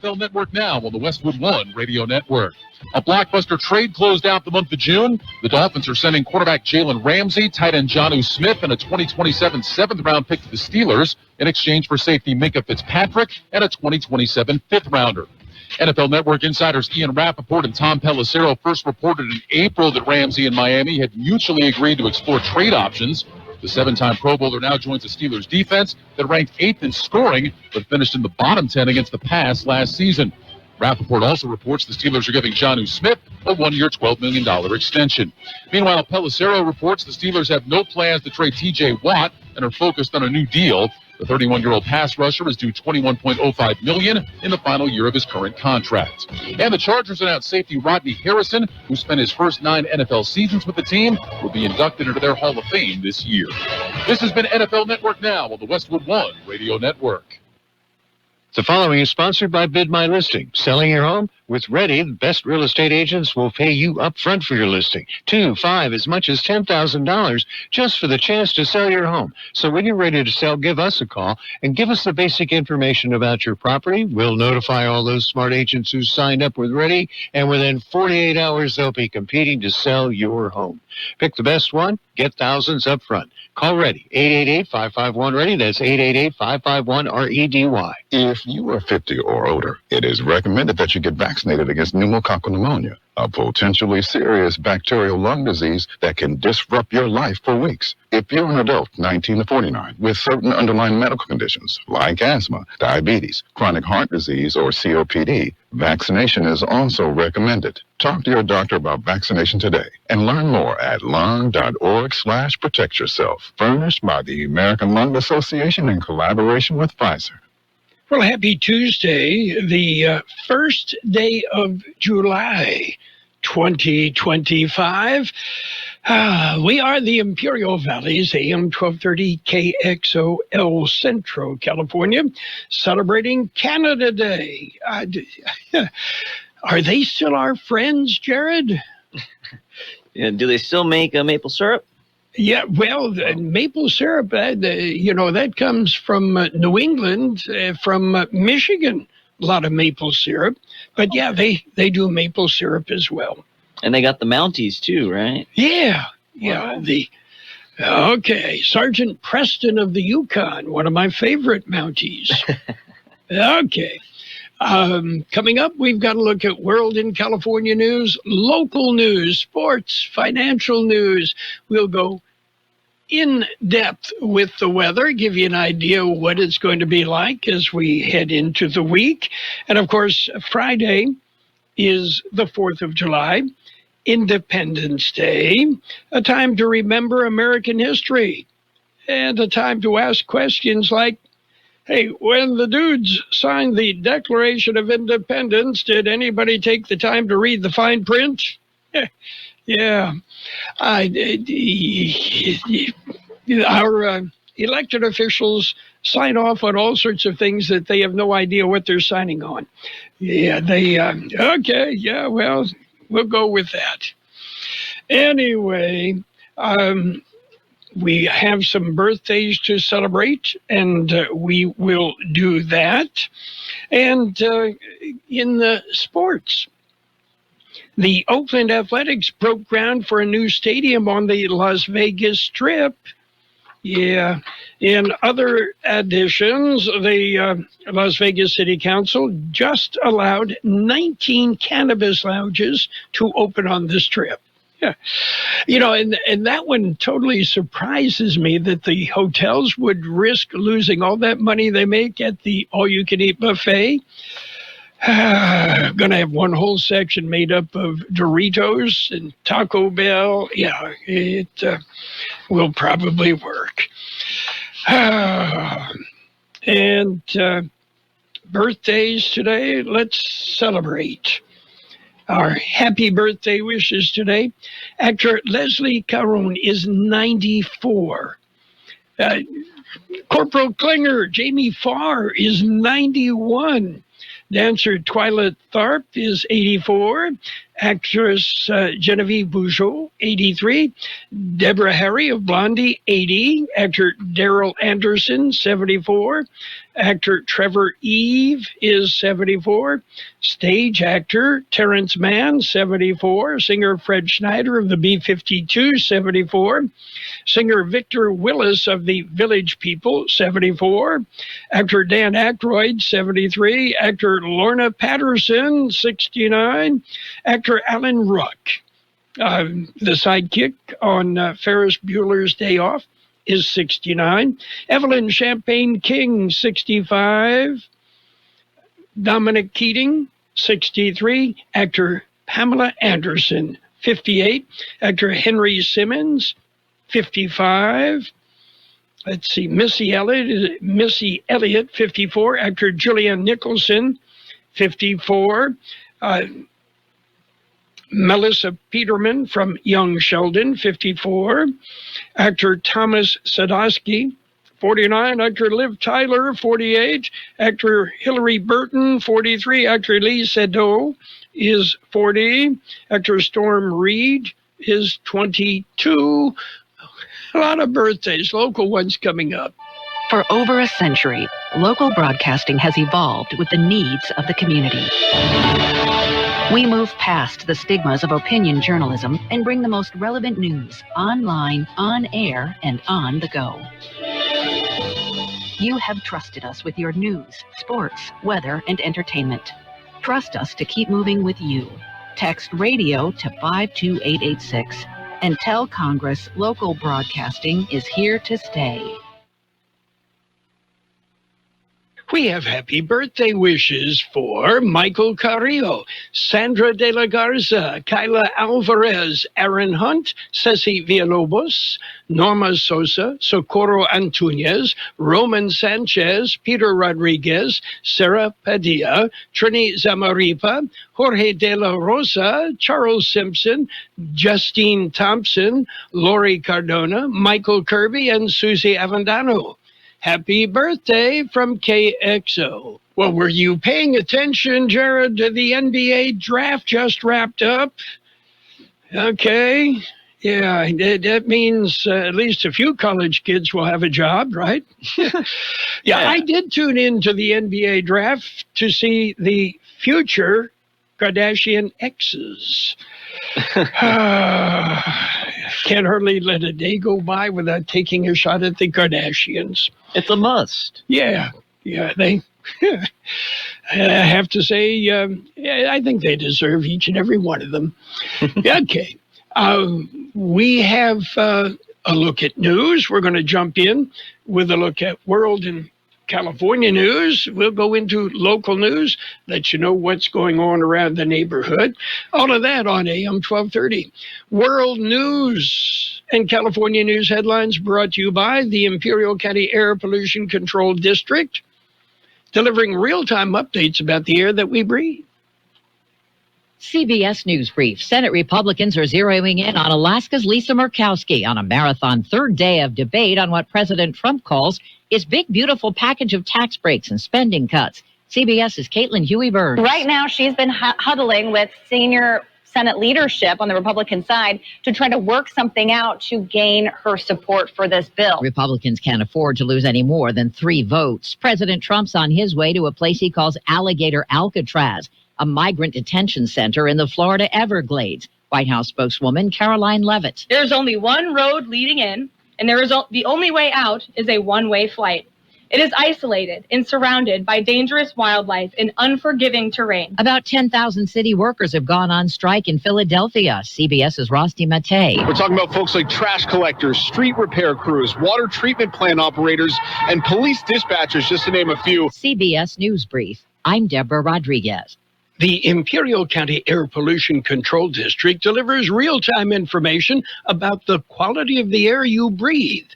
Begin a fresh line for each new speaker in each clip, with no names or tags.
NFL Network Now on the Westwood One Radio Network. A blockbuster trade closed out the month of June. The Dolphins are sending quarterback Jalen Ramsey, tight end Jonnu Smith, and a 2027 7th-round pick to the Steelers in exchange for safety Minka Fitzpatrick and a 2027 5th-rounder. NFL Network insiders Ian Rappaport and Tom Pelissero first reported in April that Ramsey and Miami had mutually agreed to explore trade options. The 7-time Pro Bowler now joins the Steelers defense that ranked 8th in scoring, but finished in the bottom 10 against the pass last season. Rappaport also reports the Steelers are giving Jonnu Smith a 1-year, $12 million extension. Meanwhile, Pelissero reports the Steelers have no plans to trade T.J. Watt and are focused on a new deal. The 31-year-old pass rusher is due $21.05 million in the final year of his current contract. And the Chargers announced safety Rodney Harrison, who spent his first 9 NFL seasons with the team, will be inducted into their Hall of Fame this year. This has been NFL Network Now on the Westwood One Radio Network.
The following is sponsored by Bid My Listing. Selling your home? With Ready, the best real estate agents will pay you up front for your listing. 2, 5, as much as $10,000 just for the chance to sell your home. So when you're ready to sell, give us a call and give us the basic information about your property. We'll notify all those smart agents who signed up with Ready, and within 48 hours, they'll be competing to sell your home. Pick the best one, get thousands up front. Call Ready, 888-551-READY. That's 888-551-REDY.
If you are 50 or older, it is recommended that you get vaccinated against pneumococcal pneumonia, a potentially serious bacterial lung disease that can disrupt your life for weeks. If you're an adult, 19 to 49, with certain underlying medical conditions like asthma, diabetes, chronic heart disease, or COPD, vaccination is also recommended. Talk to your doctor about vaccination today and learn more at lung.org/protect yourself. Furnished by the American Lung Association in collaboration with Pfizer.
Well, happy Tuesday, the first day of July, 2025. We are the Imperial Valley's AM 1230 KXO El Centro, California, celebrating Canada Day. Are they still our friends, Jared?
Yeah, do they still make maple syrup?
Yeah, well, maple syrup, that comes from New England, from Michigan, a lot of maple syrup. But, yeah, they do maple syrup as well.
And they got the Mounties, too, right?
Yeah,
Wow.
Okay, Sergeant Preston of the Yukon, one of my favorite Mounties. Okay. Coming up, we've got to look at World in California news, local news, sports, financial news. We'll go in depth with the weather, give you an idea what it's going to be like as we head into the week. And of course, Friday is the 4th of July, Independence Day, a time to remember American history, and a time to ask questions like, hey, when the dudes signed the Declaration of Independence, did anybody take the time to read the fine print? Yeah. Our elected officials sign off on all sorts of things that they have no idea what they're signing on. Yeah, okay, yeah, well, we'll go with that. Anyway, we have some birthdays to celebrate, and we will do that. And in the sports, the Oakland Athletics broke ground for a new stadium on the Las Vegas Strip. Yeah. In other additions, the Las Vegas City Council just allowed 19 cannabis lounges to open on the Strip. Yeah. And that one totally surprises me that the hotels would risk losing all that money they make at the all-you-can-eat buffet. Going to have one whole section made up of Doritos and Taco Bell. Yeah, it will probably work. And birthdays today, let's celebrate. Our happy birthday wishes today. Actor Leslie Caron is 94. Corporal Klinger, Jamie Farr, is 91. Dancer Twyla Tharp is 84. Actress Genevieve Bujold, 83. Deborah Harry of Blondie, 80. Actor Daryl Anderson, 74. Actor Trevor Eve is 74. Stage actor Terrence Mann, 74. Singer Fred Schneider of the B-52, 74. Singer Victor Willis of the Village People, 74. Actor Dan Aykroyd, 73. Actor Lorna Patterson, 69. Actor Alan Ruck, the sidekick on Ferris Bueller's Day Off, is 69. Evelyn Champagne King, 65. Dominic Keating, 63. Actor Pamela Anderson, 58. Actor Henry Simmons, 55. Let's see, Missy Elliott, 54. Actor Julianne Nicholson, 54. Melissa Peterman from Young Sheldon, 54. Actor Thomas Sadowski, 49. Actor Liv Tyler, 48. Actor Hilary Burton, 43. Actor Lee Sado is 40. Actor Storm Reed is 22. A lot of birthdays, local ones coming up.
For over a century, local broadcasting has evolved with the needs of the community. We move past the stigmas of opinion journalism and bring the most relevant news online, on air, and on the go. You have trusted us with your news, sports, weather, and entertainment. Trust us to keep moving with you. Text radio to 52886 and tell Congress local broadcasting is here to stay.
We have happy birthday wishes for Michael Carrillo, Sandra De La Garza, Kyla Alvarez, Aaron Hunt, Ceci Villalobos, Norma Sosa, Socorro Antunez, Roman Sanchez, Peter Rodriguez, Sarah Padilla, Trini Zamaripa, Jorge De La Rosa, Charles Simpson, Justine Thompson, Lori Cardona, Michael Kirby, and Susie Avendano. Happy birthday from KXO. Well, were you paying attention, Jared, to the NBA draft just wrapped up? Okay. Yeah, that means at least a few college kids will have a job, right? Yeah, I did tune into the NBA draft to see the future Kardashian exes. Can't hardly let a day go by without taking a shot at the Kardashians.
It's a must.
Yeah, they. I have to say, I think they deserve each and every one of them. Okay, we have a look at news. We're going to jump in with a look at world and California news. We'll go into local news, let you know what's going on around the neighborhood. All of that on AM 1230. World news and California news headlines brought to you by the Imperial County Air Pollution Control District, delivering real-time updates about the air that we breathe.
CBS News Brief. Senate Republicans are zeroing in on Alaska's Lisa Murkowski on a marathon third day of debate on what President Trump calls his big, beautiful package of tax breaks and spending cuts. CBS's Caitlin Huey-Burns.
Right now, she's been huddling with senior Senate leadership on the Republican side to try to work something out to gain her support for this bill.
Republicans can't afford to lose any more than 3 votes. President Trump's on his way to a place he calls Alligator Alcatraz, a migrant detention center in the Florida Everglades. White House spokeswoman Caroline Leavitt.
There's only one road leading in, and the only way out is a one-way flight. It is isolated and surrounded by dangerous wildlife and unforgiving terrain.
About 10,000 city workers have gone on strike in Philadelphia. CBS's Rosti Mate.
We're talking about folks like trash collectors, street repair crews, water treatment plant operators, and police dispatchers, just to name a few.
CBS News Brief. I'm Deborah Rodriguez.
The Imperial County Air Pollution Control District delivers real-time information about the quality of the air you breathe.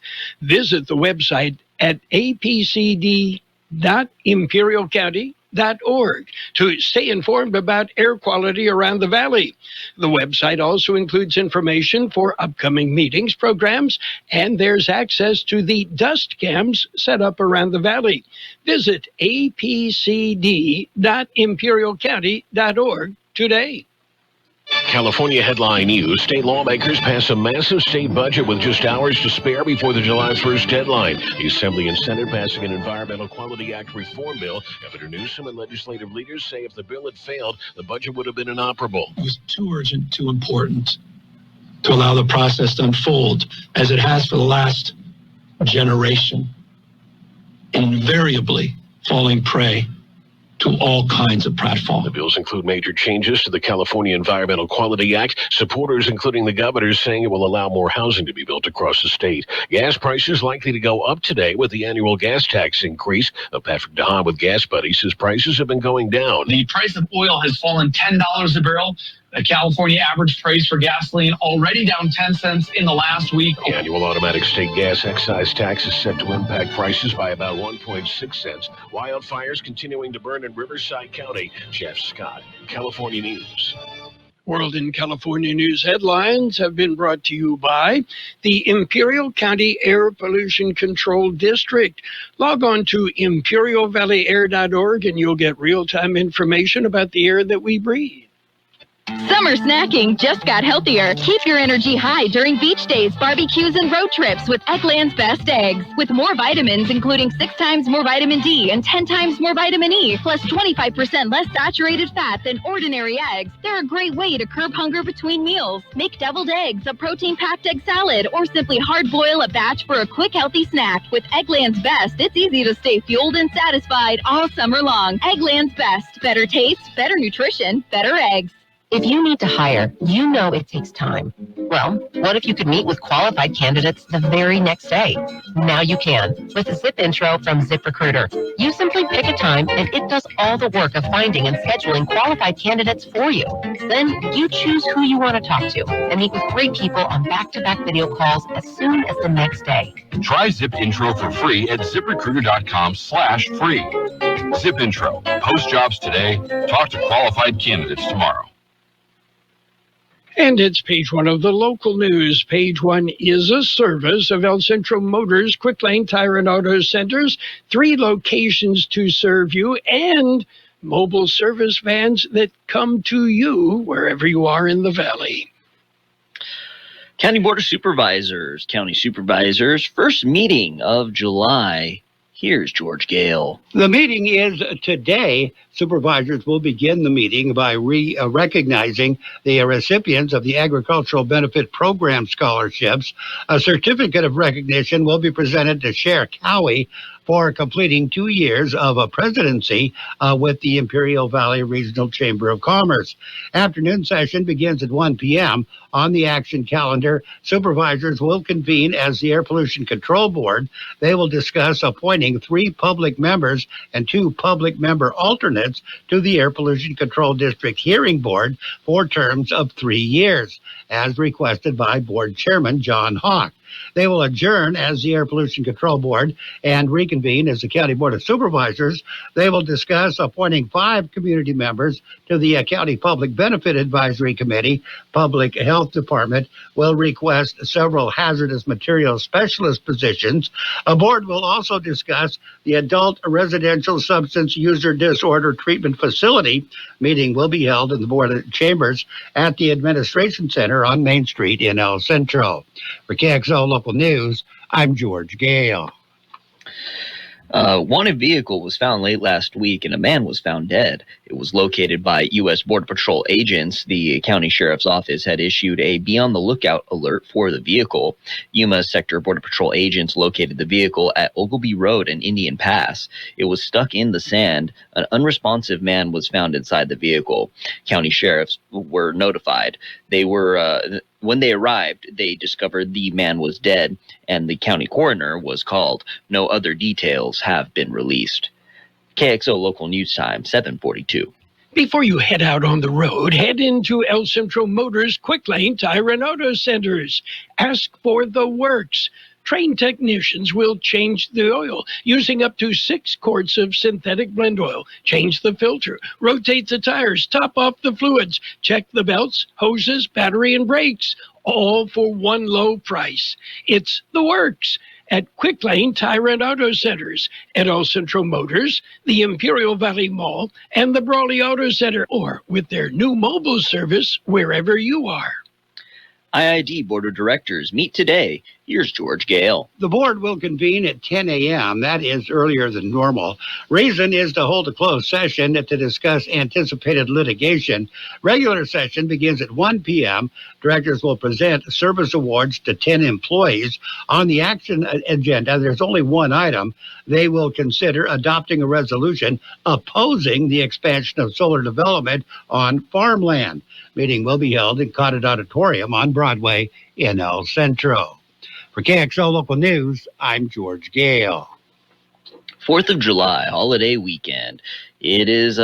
Visit the website at apcd.imperialcounty.org to stay informed about air quality around the valley. The website also includes information for upcoming meetings, programs, and there's access to the dust cams set up around the valley. Visit apcd.imperialcounty.org today.
California headline news. State lawmakers pass a massive state budget with just hours to spare before the July 1st deadline. The Assembly and Senate passing an Environmental Quality Act reform bill. Governor Newsom and legislative leaders say if the bill had failed, the budget would have been inoperable.
It was too urgent, too important to allow the process to unfold as it has for the last generation, invariably falling prey to all kinds of pratfall.
The bills include major changes to the California Environmental Quality Act. Supporters, including the governor, saying it will allow more housing to be built across the state. Gas prices likely to go up today with the annual gas tax increase. Patrick DeHaan with Gas Buddy says prices have been going down.
The price of oil has fallen $10 a barrel. The California average price for gasoline already down 10 cents in the last week.
The annual automatic state gas excise tax is set to impact prices by about 1.6 cents. Wildfires continuing to burn in Riverside County. Jeff Scott, California News.
World in California News headlines have been brought to you by the Imperial County Air Pollution Control District. Log on to imperialvalleyair.org and you'll get real-time information about the air that we breathe.
Summer snacking just got healthier. Keep your energy high during beach days, barbecues, and road trips with Eggland's Best Eggs. With more vitamins, including 6 times more vitamin D and 10 times more vitamin E, plus 25% less saturated fat than ordinary eggs, they're a great way to curb hunger between meals. Make deviled eggs, a protein-packed egg salad, or simply hard-boil a batch for a quick, healthy snack. With Eggland's Best, it's easy to stay fueled and satisfied all summer long. Eggland's Best. Better taste, better nutrition, better eggs.
If you need to hire, you know it takes time. Well, what if you could meet with qualified candidates the very next day? Now you can with a Zip Intro from ZipRecruiter. You simply pick a time and it does all the work of finding and scheduling qualified candidates for you. Then you choose who you want to talk to and meet with great people on back-to-back video calls as soon as the next day.
Try Zip Intro for free at ZipRecruiter.com/free. Zip Intro. Post jobs today. Talk to qualified candidates tomorrow.
And it's page one of the local news. Page one is a service of El Centro Motors, Quick Lane Tire and Auto Centers, 3 locations to serve you, and mobile service vans that come to you wherever you are in the valley.
County Board of Supervisors, County Supervisors, first meeting of July. Here's George Gale.
The meeting is today. Supervisors will begin the meeting by recognizing the recipients of the Agricultural Benefit Program scholarships. A certificate of recognition will be presented to Sheriff Cowie for completing 2 years of a presidency with the Imperial Valley Regional Chamber of Commerce. Afternoon session begins at 1 p.m. On the action calendar, supervisors will convene as the Air Pollution Control Board. They will discuss appointing 3 public members and 2 public member alternates to the Air Pollution Control District Hearing Board for terms of 3 years, as requested by Board Chairman John Hawk. They will adjourn as the Air Pollution Control Board and reconvene as the County Board of Supervisors. They will discuss appointing 5 community members to the County Public Benefit Advisory Committee. Public Health Department will request several hazardous materials specialist positions. A board will also discuss the Adult Residential Substance User Disorder Treatment Facility. Meeting will be held in the Board of Chambers at the Administration Center on Main Street in El Centro. For KXO Local News, I'm George Gale.
Wanted vehicle was found late last week, and a man was found dead. It was located by U.S. Border Patrol agents. The county sheriff's office had issued a be-on-the-lookout alert for the vehicle. Yuma Sector Border Patrol agents located the vehicle at Ogilvie Road and Indian Pass. It was stuck in the sand. An unresponsive man was found inside the vehicle. County sheriffs were notified. They were... When they arrived, they discovered the man was dead, and the county coroner was called. No other details have been released. KXO Local News Time, 7:42.
Before you head out on the road, head into El Centro Motors Quick Lane Tire and Auto Centers. Ask for the works. Trained technicians will change the oil using up to 6 quarts of synthetic blend oil. Change the filter, rotate the tires, top off the fluids, check the belts, hoses, battery, and brakes, all for one low price. It's the works. at Quick Lane Tire and Auto Centers, at El Centro Motors, the Imperial Valley Mall, and the Brawley Auto Center, or with their new mobile service wherever you are.
IID Board of Directors meet today. Here's George Gale.
The board will convene at 10 a.m. That is earlier than normal. Reason is to hold a closed session to discuss anticipated litigation. Regular session begins at 1 p.m. Directors will present service awards to 10 employees. On the action agenda, there's only one item. They will consider adopting a resolution opposing the expansion of solar development on farmland. Meeting will be held in Cotted Auditorium on Broadway in El Centro. For KXO Local News, I'm George Gale.
4th of July, holiday weekend. It is,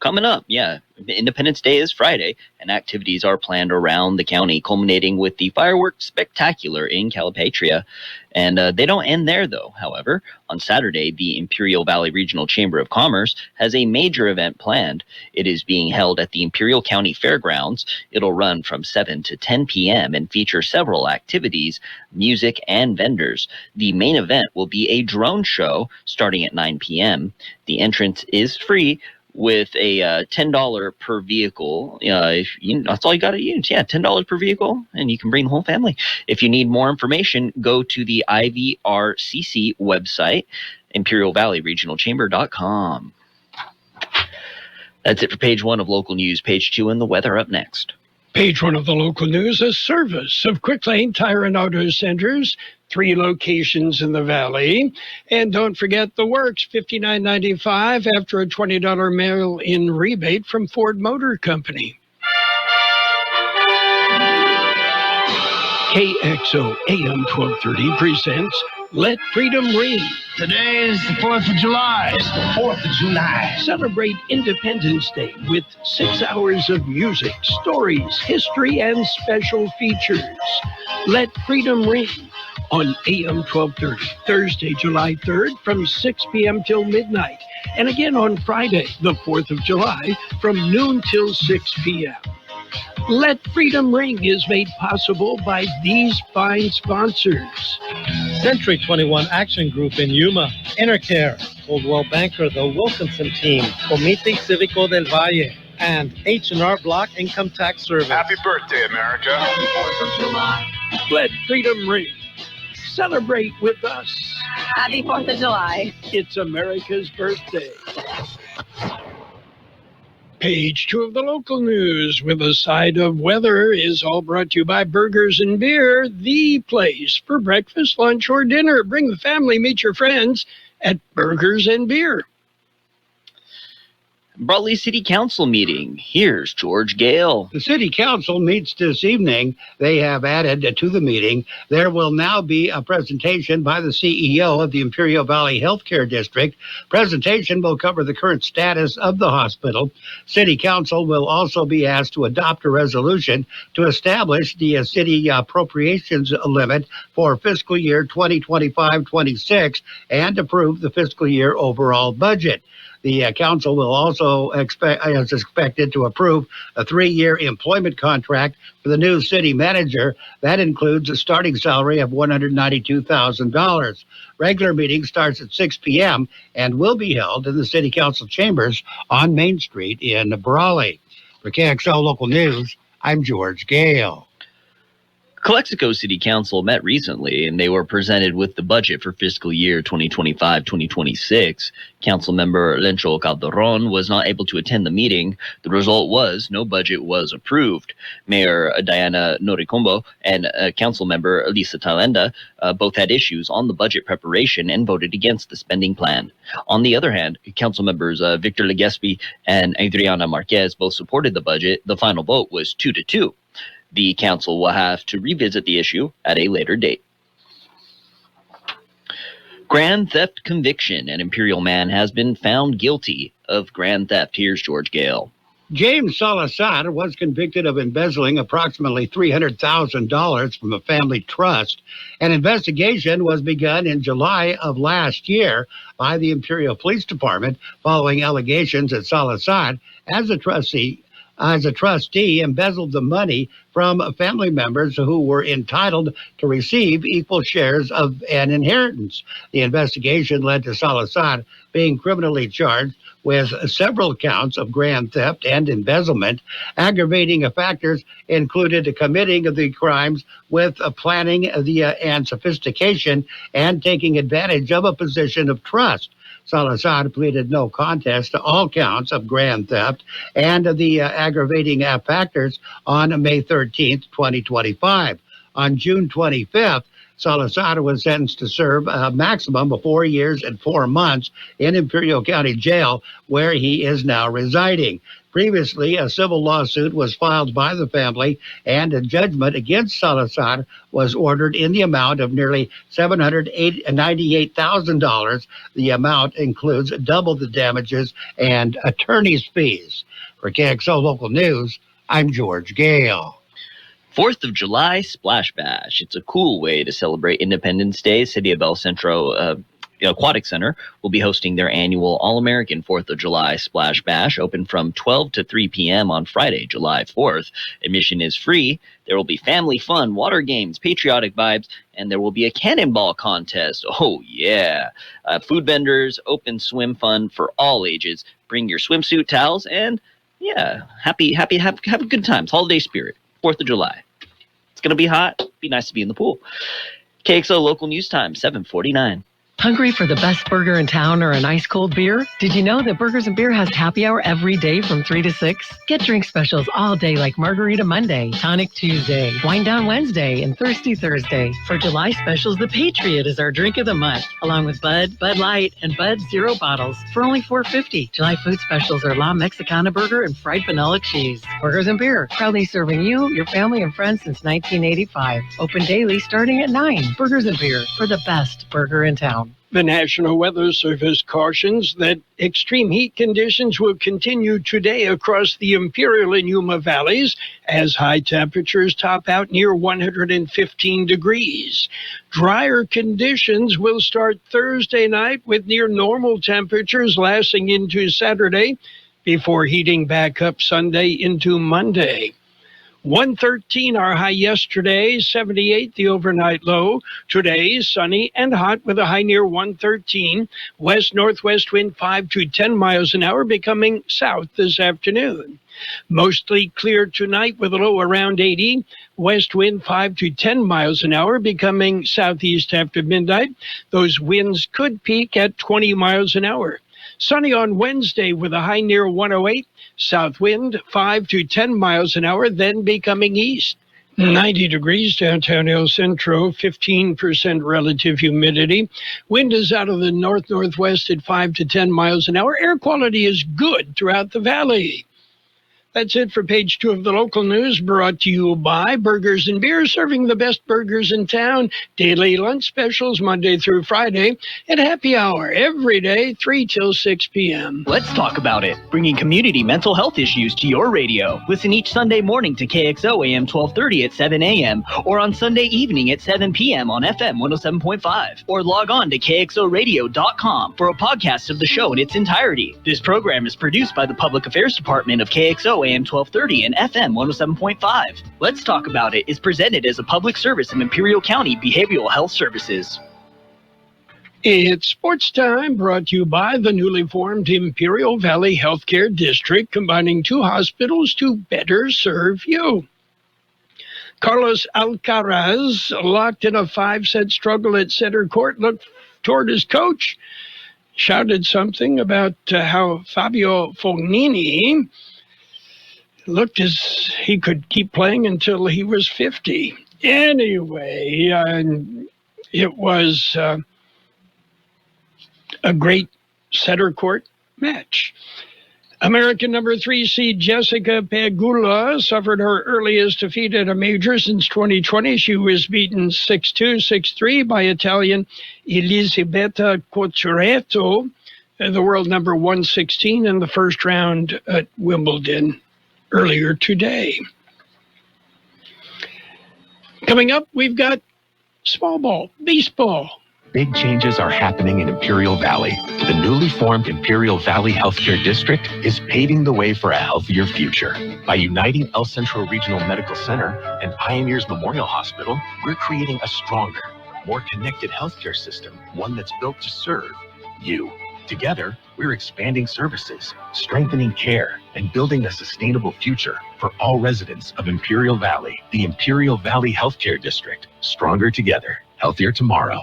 coming up. Yeah, Independence Day is Friday, and activities are planned around the county, culminating with the fireworks spectacular in Calipatria. And they don't end there, though. However, on Saturday, the Imperial Valley Regional Chamber of Commerce has a major event planned. It is being held at the Imperial County Fairgrounds. It'll run from 7 to 10 p.m. and feature several activities, music, and vendors. The main event will be a drone show starting at 9 p.m. The entrance is free, with a $10 per vehicle. That's all you got to use. Yeah, $10 per vehicle, and you can bring the whole family. If you need more information, go to the IVRCC website, ImperialValleyRegionalChamber.com. That's it for page 1 of local news. Page 2 and the weather up next.
Page 1 of the local news, a service of Quick Lane Tire and Auto Centers, 3 locations in the valley. And don't forget the works, $59.95 after a $20 mail-in rebate from Ford Motor Company. KXO AM 1230 presents Let Freedom Ring.
Today is the 4th of July. It's the 4th of July.
Celebrate Independence Day with 6 hours of music, stories, history, and special features. Let Freedom Ring on AM 1230, Thursday, July 3rd from 6 p.m. till midnight. And again on Friday, the 4th of July, from noon till 6 p.m. Let Freedom Ring is made possible by these fine sponsors.
Century 21 Action Group in Yuma, Intercare, Coldwell Banker, the Wilkinson Team, Comité Cívico del Valle, and H&R Block Income Tax Service.
Happy birthday, America. Happy 4th of July.
Let Freedom Ring. Celebrate with us.
Happy 4th of July.
It's America's birthday. Page 2 of the local news with a side of weather is all brought to you by Burgers and Beer, the place for breakfast, lunch, or dinner. Bring the family, meet your friends at Burgers and Beer.
Brawley City Council meeting. Here's George Gale.
The City Council meets this evening. They have added to the meeting. There will now be a presentation by the CEO of the Imperial Valley Healthcare District. Presentation will cover the current status of the hospital. City Council will also be asked to adopt a resolution to establish the city appropriations limit for fiscal year 2025-26 and approve the fiscal year overall budget. The council will also is expected to approve a 3-year employment contract for the new city manager. That includes a starting salary of $192,000. Regular meeting starts at 6 p.m. and will be held in the city council chambers on Main Street in Brawley. For KXO Local News, I'm George Gale.
Calexico City Council met recently, and they were presented with the budget for fiscal year 2025-2026. Council member Lencho Calderon was not able to attend the meeting. The result was no budget was approved. Mayor Diana Noricombo and Council member Lisa Talenda both had issues on the budget preparation and voted against the spending plan. On the other hand, Council members Victor Legespi and Adriana Marquez both supported the budget. The final vote was 2-2. The council will have to revisit the issue at a later date. Grand theft conviction. An Imperial man has been found guilty of grand theft. Here's George Gale.
James Salazar was convicted of embezzling approximately $300,000 from a family trust. An investigation was begun in July of last year by the Imperial Police Department following allegations that Salazar, as a trustee, as a trustee, embezzled the money from family members who were entitled to receive equal shares of an inheritance. The investigation led to Salazar being criminally charged with several counts of grand theft and embezzlement. Aggravating factors included committing the crimes with planning and sophistication and taking advantage of a position of trust. Salazar pleaded no contest to all counts of grand theft and the aggravating factors on May 13th, 2025. On June 25th, Salazar was sentenced to serve a maximum of 4 years and 4 months in Imperial County Jail, where he is now residing. Previously, a civil lawsuit was filed by the family, and a judgment against Salazar was ordered in the amount of nearly $798,000. The amount includes double the damages and attorney's fees. For KXO Local News, I'm George Gale.
4th of July Splash Bash. It's a cool way to celebrate Independence Day. City of El Centro Aquatic Center will be hosting their annual All-American 4th of July Splash Bash, open from 12 to 3 p.m. on Friday, July 4th. Admission is free. There will be family fun, water games, patriotic vibes, and there will be a cannonball contest. Oh, yeah. Food vendors, open swim fun for all ages. Bring your swimsuit, towels, and, yeah, have a good time. It's holiday spirit. 4th of July. It's going to be hot. Be nice to be in the pool. KXO Local News Time, 7:49.
Hungry for the best burger in town or an ice-cold beer? Did you know that Burgers & Beer has happy hour every day from 3 to 6? Get drink specials all day like Margarita Monday, Tonic Tuesday, Wine Down Wednesday, and Thirsty Thursday. For July specials, the Patriot is our drink of the month, along with Bud, Bud Light, and Bud Zero bottles for only $4.50. July food specials are La Mexicana Burger and fried vanilla cheese. Burgers & Beer, proudly serving you, your family, and friends since 1985. Open daily starting at 9. Burgers & Beer, for the best burger in town.
The National Weather Service cautions that extreme heat conditions will continue today across the Imperial and Yuma valleys as high temperatures top out near 115 degrees. Drier conditions will start Thursday night with near normal temperatures lasting into Saturday before heating back up Sunday into Monday. 113 our high yesterday, 78 the overnight low. Today, sunny and hot with a high near 113. West-northwest wind 5 to 10 miles an hour, becoming south this afternoon. Mostly clear tonight with a low around 80. West wind 5 to 10 miles an hour, becoming southeast after midnight. Those winds could peak at 20 miles an hour. Sunny on Wednesday with a high near 108. South wind 5 to 10 miles an hour, then becoming east. 90 degrees downtown El Centro, 15% relative humidity. Wind is out of the north-northwest at 5 to 10 miles an hour. Air quality is good throughout the valley. That's it for page 2 of the local news, brought to you by Burgers & Beer, serving the best burgers in town. Daily lunch specials Monday through Friday, and happy hour every day, 3 till 6 p.m.
Let's talk about it, bringing community mental health issues to your radio. Listen each Sunday morning to KXO AM 1230 at 7 a.m. or on Sunday evening at 7 p.m. on FM 107.5. Or log on to KXORadio.com for a podcast of the show in its entirety. This program is produced by the Public Affairs Department of KXO AM 1230 and FM 107.5. Let's Talk About It is presented as a public service of Imperial County Behavioral Health Services.
It's sports time, brought to you by the newly formed Imperial Valley Healthcare District, combining 2 hospitals to better serve you. Carlos Alcaraz, locked in a 5-set struggle at center court, looked toward his coach, shouted something about how Fabio Fognini looked as he could keep playing until he was 50. Anyway, it was a great center court match. American number 3 seed Jessica Pegula suffered her earliest defeat at a major since 2020. She was beaten 6-2, 6-3 by Italian Elisabetta Cocciaretto, the world number 116 in the first round at Wimbledon earlier today. Coming up, we've got small ball, baseball.
Big changes are happening in Imperial Valley. The newly formed Imperial Valley Healthcare District is paving the way for a healthier future. By uniting El Centro Regional Medical Center and Pioneers Memorial Hospital, we're creating a stronger, more connected healthcare system, one that's built to serve you. Together, we're expanding services, strengthening care, and building a sustainable future for all residents of Imperial Valley. The Imperial Valley Healthcare District. Stronger together, healthier tomorrow.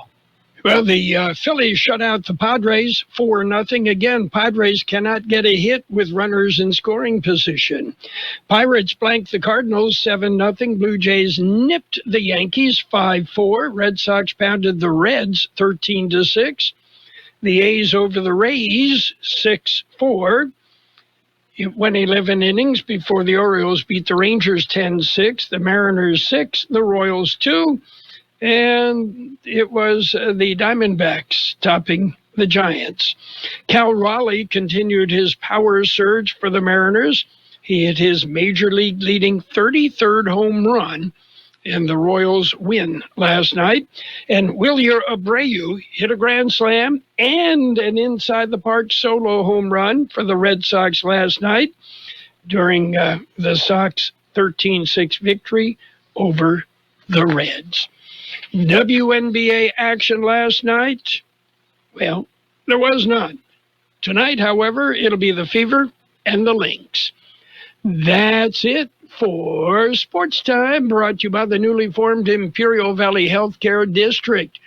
Well, the Phillies shut out the Padres 4-0. Again, Padres cannot get a hit with runners in scoring position. Pirates blanked the Cardinals 7-0. Blue Jays nipped the Yankees 5-4. Red Sox pounded the Reds 13-6. The A's over the Rays 6-4. It went 11 innings before the Orioles beat the Rangers 10-6. The Mariners 6. The Royals 2. And it was the Diamondbacks topping the Giants. Cal Raleigh continued his power surge for the Mariners. He hit his major league leading 33rd home run in the Royals' win last night. And Wilyer Abreu hit a grand slam and an inside-the-park solo home run for the Red Sox last night during the Sox 13-6 victory over the Reds. WNBA action last night? Well, there was none. Tonight, however, it'll be the Fever and the Lynx. That's it for Sports Time, brought to you by the newly formed Imperial Valley Healthcare District.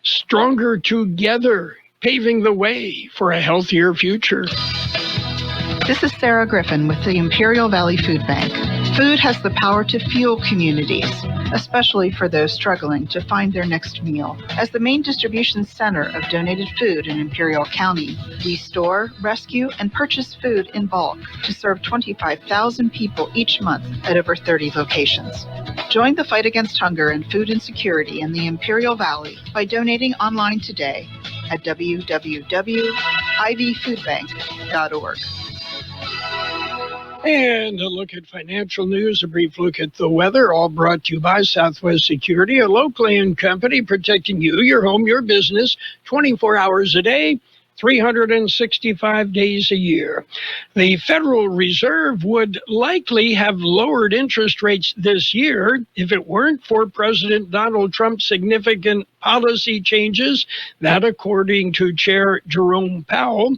Stronger together, paving the way for a healthier future.
This is Sarah Griffin with the Imperial Valley Food Bank. Food has the power to fuel communities, especially for those struggling to find their next meal. As the main distribution center of donated food in Imperial County, we store, rescue, and purchase food in bulk to serve 25,000 people each month at over 30 locations. Join the fight against hunger and food insecurity in the Imperial Valley by donating online today at www.ivfoodbank.org.
And a look at financial news, a brief look at the weather, all brought to you by Southwest Security, a locally owned company protecting you, your home, your business, 24 hours a day, 365 days a year. The Federal Reserve would likely have lowered interest rates this year if it weren't for President Donald Trump's significant policy changes, that according to Chair Jerome Powell.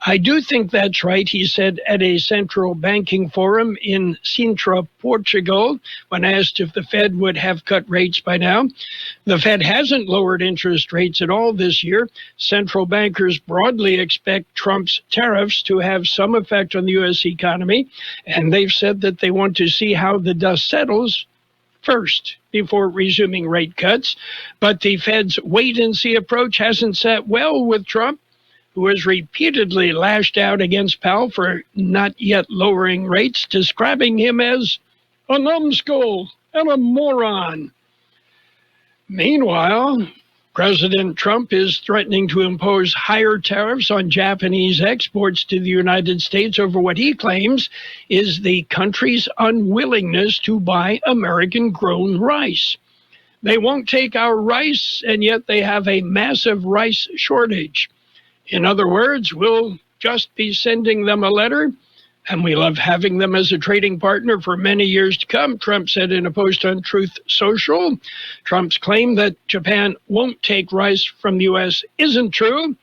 I do think that's right, he said at a central banking forum in Centro, Portugal, when asked if the Fed would have cut rates by now. The Fed hasn't lowered interest rates at all this year. Central bankers broadly expect Trump's tariffs to have some effect on the U.S. economy, and they've said that they want to see how the dust settles first before resuming rate cuts. But the Fed's wait-and-see approach hasn't sat well with Trump, who has repeatedly lashed out against Powell for not yet lowering rates, describing him as a numbskull and a moron. Meanwhile, President Trump is threatening to impose higher tariffs on Japanese exports to the United States over what he claims is the country's unwillingness to buy American-grown rice. They won't take our rice, and yet they have a massive rice shortage. In other words, we'll just be sending them a letter, and we love having them as a trading partner for many years to come, Trump said in a post on Truth Social. Trump's claim that Japan won't take rice from the U.S. isn't true.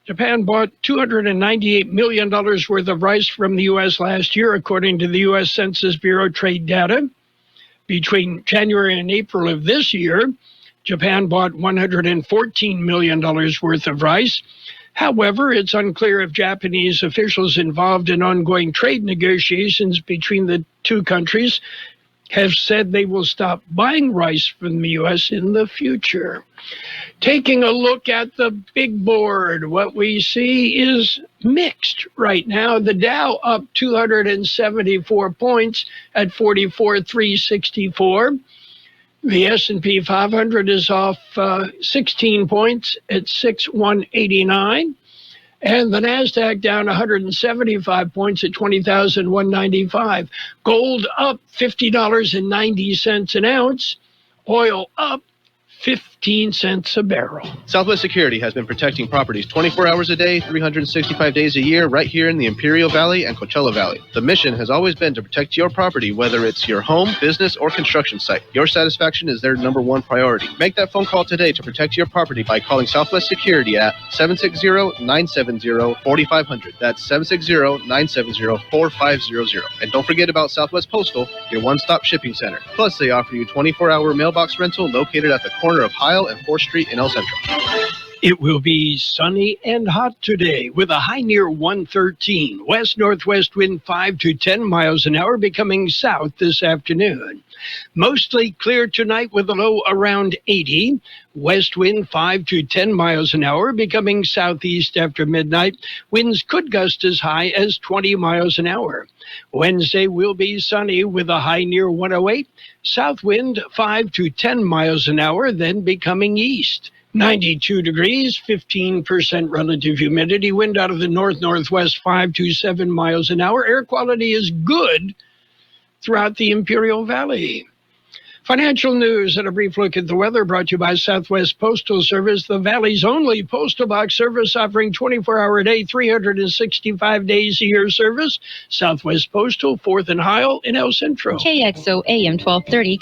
Japan bought $298 million worth of rice from the U.S. last year, according to the U.S. Census Bureau trade data. Between January and April of this year, Japan bought $114 million worth of rice. However, it's unclear if Japanese officials involved in ongoing trade negotiations between the two countries have said they will stop buying rice from the U.S. in the future. Taking a look at the big board, what we see is mixed right now. The Dow up 274 points at 44,364. The S&P 500 is off 16 points at 6,189. And the NASDAQ down 175 points at 20,195. Gold up $50.90 an ounce. Oil up 15 cents a barrel.
Southwest Security has been protecting properties 24 hours a day, 365 days a year, right here in the Imperial Valley and Coachella Valley. The mission has always been to protect your property, whether it's your home, business, or construction site. Your satisfaction is their number one priority. Make that phone call today to protect your property by calling Southwest Security at 760-970-4500. That's 760-970-4500. And don't forget about Southwest Postal, your one-stop shipping center. Plus, they offer you 24-hour mailbox rental located at the corner of Heil and 4th Street in El Centro.
It will be sunny and hot today with a high near 113. West-northwest wind 5 to 10 miles an hour, becoming south this afternoon. Mostly clear tonight with a low around 80. West wind 5 to 10 miles an hour, becoming southeast after midnight. Winds could gust as high as 20 miles an hour. Wednesday will be sunny with a high near 108. South wind 5 to 10 miles an hour, then becoming east. 92 degrees, 15% relative humidity, wind out of the north-northwest 5 to 7 miles an hour. Air quality is good throughout the Imperial Valley. Financial news and a brief look at the weather brought to you by Southwest Postal Service, the Valley's only postal box service offering 24-hour-a-day, 365 days a year service. Southwest Postal, 4th and Heil in El Centro.
KXO AM 1230.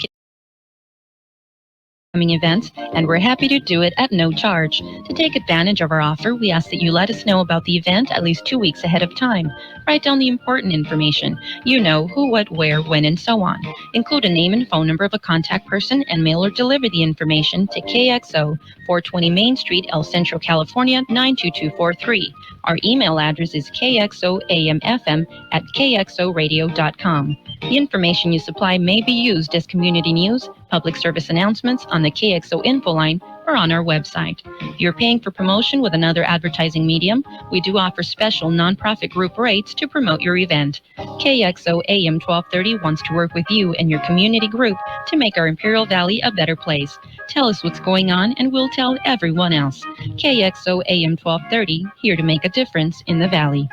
Events, and we're happy to do it at no charge. To take advantage of our offer, we ask that you let us know about the event at least 2 weeks ahead of time. Write down the important information. You know, who, what, where, when, and so on. Include a name and phone number of a contact person and mail or deliver the information to KXO, 420 Main Street, El Centro, California, 92243. Our email address is kxoamfm@kxoradio.com. The information you supply may be used as community news, public service announcements on the KXO info line, or on our website. If you're paying for promotion with another advertising medium, we do offer special nonprofit group rates to promote your event. KXO AM 1230 wants to work with you and your community group to make our Imperial Valley a better place. Tell us what's going on and we'll tell everyone else. KXO AM 1230, here to make a difference in the Valley.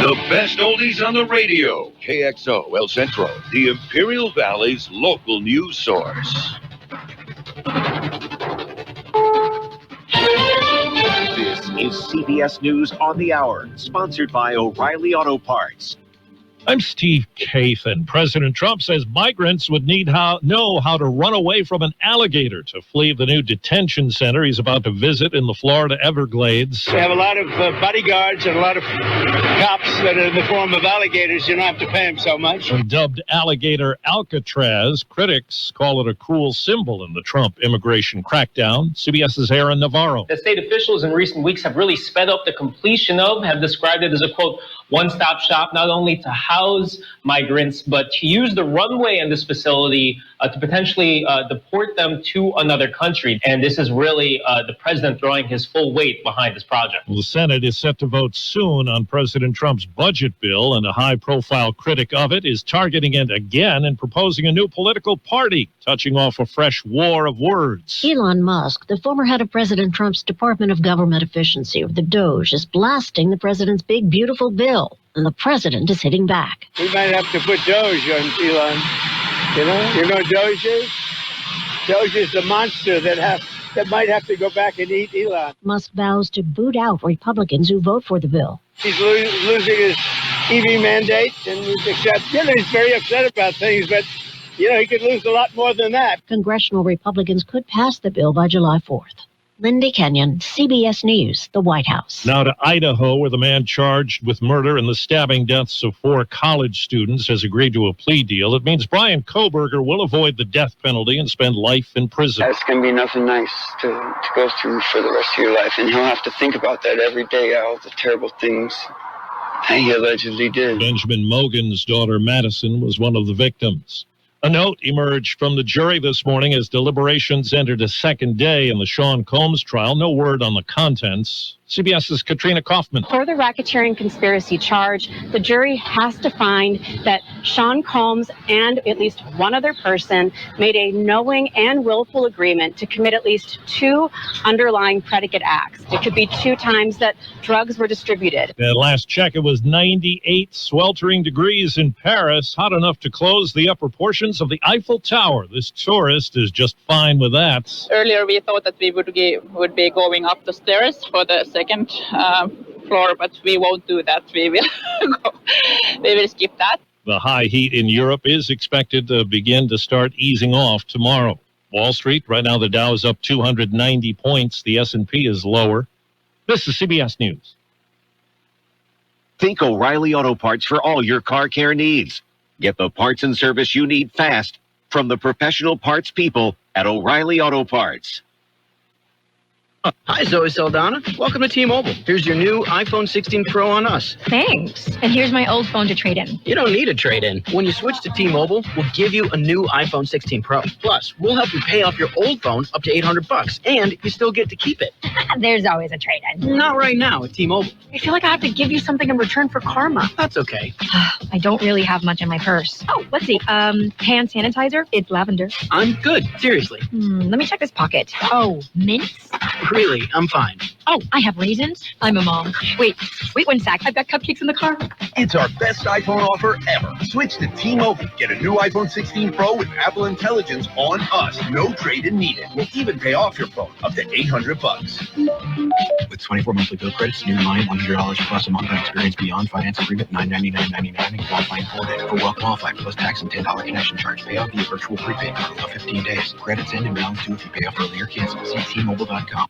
The best oldies on the radio. KXO El Centro, the Imperial Valley's local news source.
This is CBS News on the Hour, sponsored by O'Reilly Auto Parts.
I'm Steve Kathan. President Trump says migrants would know how to run away from an alligator to flee the new detention center he's about to visit in the Florida Everglades.
We have a lot of bodyguards and a lot of cops that are in the form of alligators. You don't have to pay them so much.
And dubbed alligator Alcatraz, critics call it a cruel symbol in the Trump immigration crackdown. CBS's Aaron Navarro.
The state officials in recent weeks have really sped up the completion of, have described it as a, quote, one-stop shop, not only to house migrants, but to use the runway in this facility to potentially deport them to another country. And this is really the president throwing his full weight behind this project.
Well, the Senate is set to vote soon on President Trump's budget bill, and a high-profile critic of it is targeting it again and proposing a new political party, touching off a fresh war of words.
Elon Musk, the former head of President Trump's Department of Government Efficiency, or the DOGE, is blasting the president's big, beautiful bill. And the president is hitting back.
We might have to put Doge on Elon. You know Doge is? Doge is the monster that might have to go back and eat Elon.
Musk vows to boot out Republicans who vote for the bill.
He's losing his EV mandate, and he's very upset about things, but he could lose a lot more than that.
Congressional Republicans could pass the bill by July 4th. Lindy Kenyon, CBS News, the White House.
Now to Idaho, where the man charged with murder and the stabbing deaths of 4 college students has agreed to a plea deal. It means Brian Koberger will avoid the death penalty and spend life in prison.
It's going to be nothing nice to go through for the rest of your life, and he'll have to think about that every day, all the terrible things he allegedly did.
Benjamin Mogan's daughter, Madison, was one of the victims. A note emerged from the jury this morning as deliberations entered a second day in the Sean Combs trial. No word on the contents. CBS's Katrina Kaufman.
For the racketeering conspiracy charge, the jury has to find that Sean Combs and at least one other person made a knowing and willful agreement to commit at least 2 underlying predicate acts. It could be 2 times that drugs were distributed.
At last check, it was 98 sweltering degrees in Paris, hot enough to close the upper portions of the Eiffel Tower. This tourist is just fine with that.
Earlier, we thought that we would be going up the stairs for the second floor, but we won't do that. We will skip that.
The high heat in Europe is expected to begin to start easing off tomorrow. Wall Street, right now the Dow is up 290 points. The S&P is lower. This is CBS News.
Think O'Reilly Auto Parts for all your car care needs. Get the parts and service you need fast from the professional parts people at O'Reilly Auto Parts.
Hi, Zoe Saldana. Welcome to T-Mobile. Here's your new iPhone 16 Pro on us.
Thanks. And here's my old phone to trade in.
You don't need a trade-in. When you switch to T-Mobile, we'll give you a new iPhone 16 Pro. Plus, we'll help you pay off your old phone up to $800, and you still get to keep it.
There's always a trade-in.
Not right now at T-Mobile.
I feel like I have to give you something in return for karma.
That's okay.
I don't really have much in my purse. Oh, let's see. Hand sanitizer. It's lavender.
I'm good. Seriously.
Let me check this pocket. Oh, mints?
Really, I'm fine.
Oh, I have raisins. I'm a mom. Wait 1 sec. I've got cupcakes in the car.
It's our best iPhone offer ever. Switch to T-Mobile. Get a new iPhone 16 Pro with Apple Intelligence on us. No trade-in needed. We'll even pay off your phone up to $800.
With 24 monthly bill credits, new line, $100 plus a month on experience beyond finance agreement, $999.99 and qualifying full-day. For well-qualified plus tax and $10 connection charge. Payout via virtual prepaid card of 15 days. Credits end and balance due if you pay off early or cancel. See T-Mobile.com.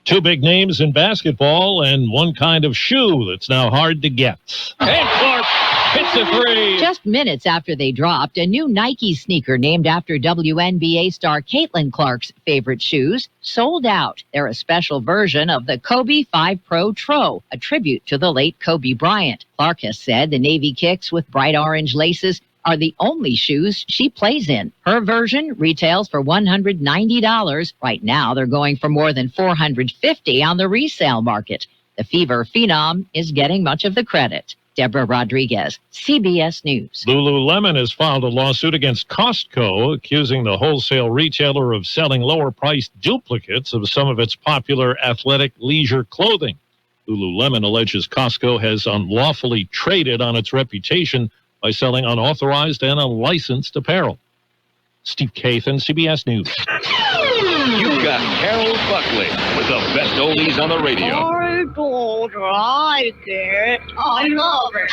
2 big names in basketball and one kind of shoe that's now hard to get. And Clark hits a 3.
Just minutes after they dropped, a new Nike sneaker named after WNBA star Caitlin Clark's favorite shoes sold out. They're a special version of the Kobe 5 Pro Tro, a tribute to the late Kobe Bryant. Clark has said the navy kicks with bright orange laces are the only shoes she plays in. Her version retails for $190. Right now, they're going for more than $450 on the resale market. The Fever Phenom is getting much of the credit. Deborah Rodriguez, CBS News.
Lululemon has filed a lawsuit against Costco, accusing the wholesale retailer of selling lower-priced duplicates of some of its popular athletic leisure clothing. Lululemon alleges Costco has unlawfully traded on its reputation by selling unauthorized and unlicensed apparel. Steve Kathan, CBS News.
You've got Carroll Buckley with the best oldies on the radio.
I don't like it. I love it.